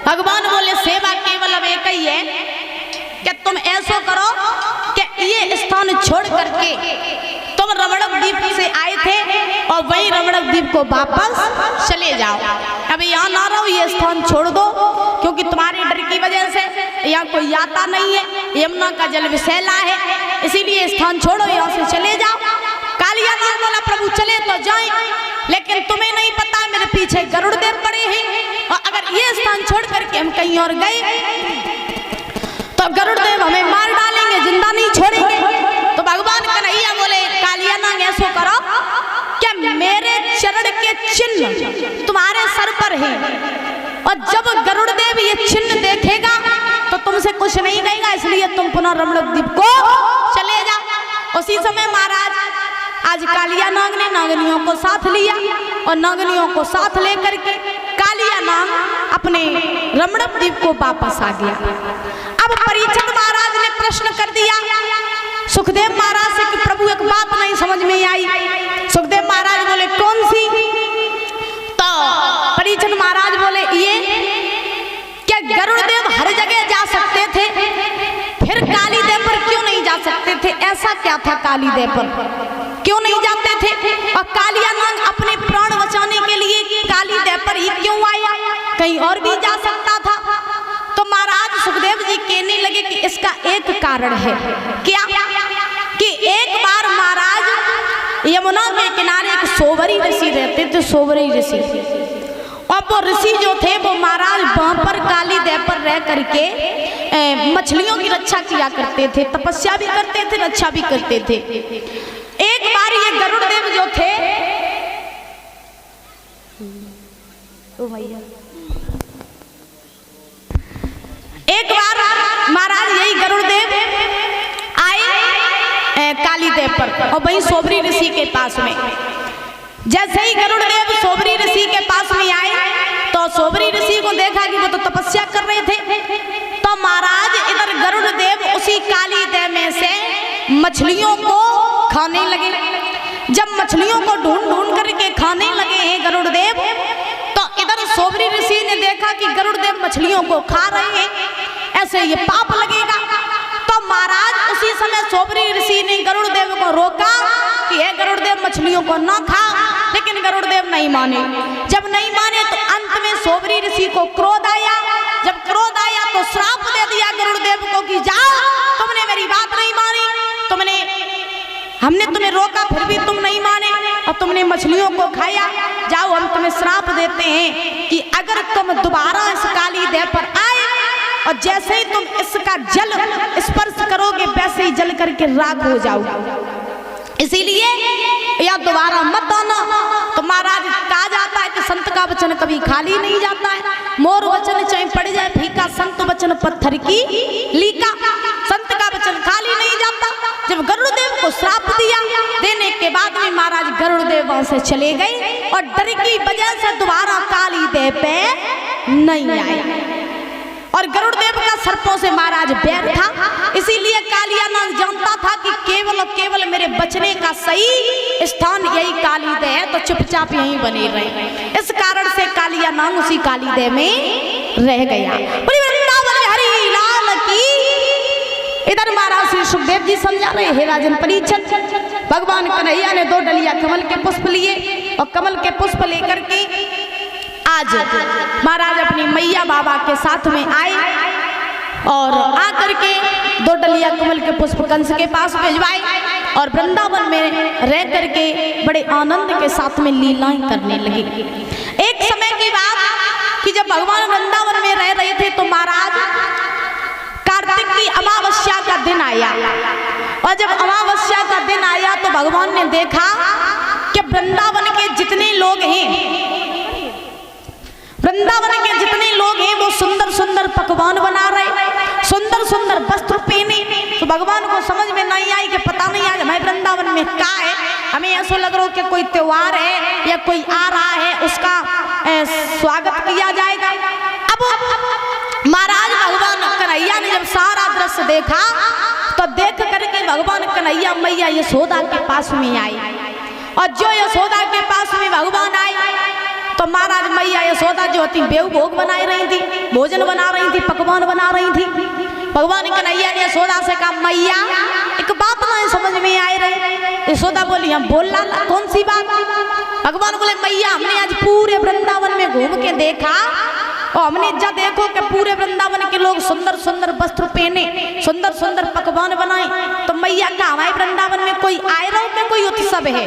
भगवान बोले सेवा केवल अब एक ही है कि तुम ऐसा करो कि ये स्थान छोड़ करके तुम रमणक द्वीप से आए थे और वही रमणक द्वीप को वापस चले जाओ। अभी यहाँ ना रहो, ये स्थान छोड़ दो, क्योंकि तुम्हारे डर की वजह से यहाँ कोई आता नहीं है, यमुना का जल विषैला है, इसीलिए स्थान छोड़ो, यहाँ से चले जाओ। कालिया नाग बोला प्रभु चले तो जाए, लेकिन तुम्हें नहीं पता मेरे पीछे गरुड़ देव पड़े हैं, और अगर ये स्थान छोड़ करके हम कहीं और गए तो गरुड़ देव हमें मार डालेंगे, जिंदा नहीं छोड़ेंगे। तो भगवान कन्हैया बोले कालिया नाग ऐसा करो क्या मेरे चरण के चिन्ह तुम्हारे सर पर है, और जब गरुड़ देव ये चिन्ह देखेगा तो तुमसे कुछ नहीं कहेगा, इसलिए तुम पुनः रमणक द्वीप को चले जाओ। उसी समय महाराज आज कालिया नाग ने नागनियों को साथ लिया, और नागनियों को साथ लेकर के कालिया नाग अपने रमणक द्वीप को वापस आ गया। अब परीक्षित महाराज ने प्रश्न कर दिया सुखदेव महाराज से कि प्रभु एक बात नहीं समझ में आई। सुखदेव महाराज बोले कौन सी? तो परीक्षित महाराज बोले ये क्या गरुड़ देव हर जगह जा सकते थे, फिर काली देव पर क्यों नहीं जा सकते थे? ऐसा क्या था काली देव पर क्यों नहीं जाते थे? और कालिया नाग अपने प्राण बचाने के लिए काली देव पर ही क्यों आया? कहीं और भी जा सकता था। तो महाराज सुखदेव जी कहने लगे कि इसका एक कारण है। क्या? कि एक बार महाराज यमुना के किनारे एक सोवरी ऋषि रहते थे, सोवरी ऋषि, और वो ऋषि जो थे वो महाराज वहां पर काली देव पर रह करके मछलियों की रक्षा किया करते थे, तपस्या भी करते थे, रक्षा भी करते थे। एक बार ये गरुड़ देव जो थे ओ भैया, एक बार महाराज यही गरुड़ देव आए काली देव पर, और वही सोबरी ऋषि के पास में। जैसे ही गरुड़ देव सोबरी ऋषि के पास में आए तो सोबरी ऋषि को देखा कि वो तो तपस्या कर रहे थे, तो महाराज इधर गरुड़ देव उसी काली देव में से मछलियों को खाने लगे। जब मछलियों को ढूंढ ढूंढ करके खाने लगे हैं गरुड़ देव, तो इधर सोबरी ऋषि ने देखा कि गरुड़ देव मछलियों को खा रहे हैं, ऐसे ये पाप लगेगा। तो महाराज उसी समय सोबरी ऋषि ने गरुड़ देव को रोका कि हे गरुड़ देव मछलियों को न खा, लेकिन गरुड़ देव नहीं माने। जब नहीं माने तो अंत में सोबरी ऋषि को क्रोध आया। जब क्रोध आया तो श्राप दे दिया गरुड़ देव को कि जाओ, तुमने मेरी बात नहीं मानी, हमने तुम्हें रोका फिर भी तुम नहीं माने और तुमने मछलियों को खाया, जाओ हम तुम्हें श्राप देते हैं कि अगर तुम दोबारा इस काली देव पर आए और जैसे ही तुम इसका जल स्पर्श करोगे वैसे ही जल करके राख हो जाओगे, इसीलिए या दोबारा मत आना। तो महाराज कहा जाता है कि संत का वचन कभी खाली नहीं जाता है, मोर वचन चाहे पड़ जाए फीका, संत वचन पत्थर की लीका। संत का वचन खाली नहीं जाता। जब गरुड़देव को श्राप दिया, देने के बाद में महाराज गरुड़देव वहां से चले गए और डर की वजह से दोबारा काली देव पे नहीं आए। और गरुड़देव का सर्पों से महाराज बैर था, इसीलिए कालिया नाग जानता था कि केवल और केवल मेरे बचने का सही स्थान यही काली देव है, तो चुपचाप यहीं बने रहे। इस कारण से कालिया नाग उसी काली देव में रह गया। हरि लाल की। इधर महाराज श्री सुखदेव जी समझा रहे, हे राजन परीक्षित, भगवान कन्हैया ने 2 डलिया कमल के पुष्प लिए और कमल के पुष्प लेकर के आज महाराज अपनी मैया बाबा के साथ में आए और आकर के 2 डलिया कमल के पुष्प कंस के पास भिजवाए और वृंदावन में रह करके बड़े आनंद के साथ में लीलाएं करने लगे। एक समय की बात कि जब भगवान वृंदावन में रह रहे थे तो महाराज कार्तिक की अमावस्या का दिन आया, और जब अमावस्या का दिन आया तो भगवान ने देखा कि वृंदावन के जितने लोग हैं, वृंदावन के जितने लोग हैं वो सुंदर सुंदर पकवान बना रहे, सुंदर सुंदर वस्त्र पहने। तो भगवान को समझ में नहीं आई कि पता नहीं आज हमारे वृंदावन में क्या है, हमें ऐसा लग रहा हो कि कोई त्योहार है या कोई आ रहा है उसका स्वागत किया जाएगा। अब महाराज भगवान कन्हैया ने जब सारा दृश्य देखा तो देख करके भगवान कन्हैया मैया यशोदा के पास में आए, और जो यशोदा के पास में भगवान आए तो महाराज मैया यशोदा जो होती बेऊ भोग बना रही थी, भोजन बना रही थी, पकवान बना रही थी। भगवान कन्हैया ने यशोदा से कहा मैया एक बात ना समझ में आ रही। यशोदा बोली हम बोल ला, कौन सी बात? भगवान बोले मैया हमने आज पूरे वृंदावन में घूम के देखा और हमने जब देखो कि पूरे वृंदावन के लोग सुंदर सुंदर वस्त्र पहने, सुंदर सुंदर पकवान बनाए, तो मैया का हमारे वृंदावन में कोई आए रहो में कोई उत्सव है?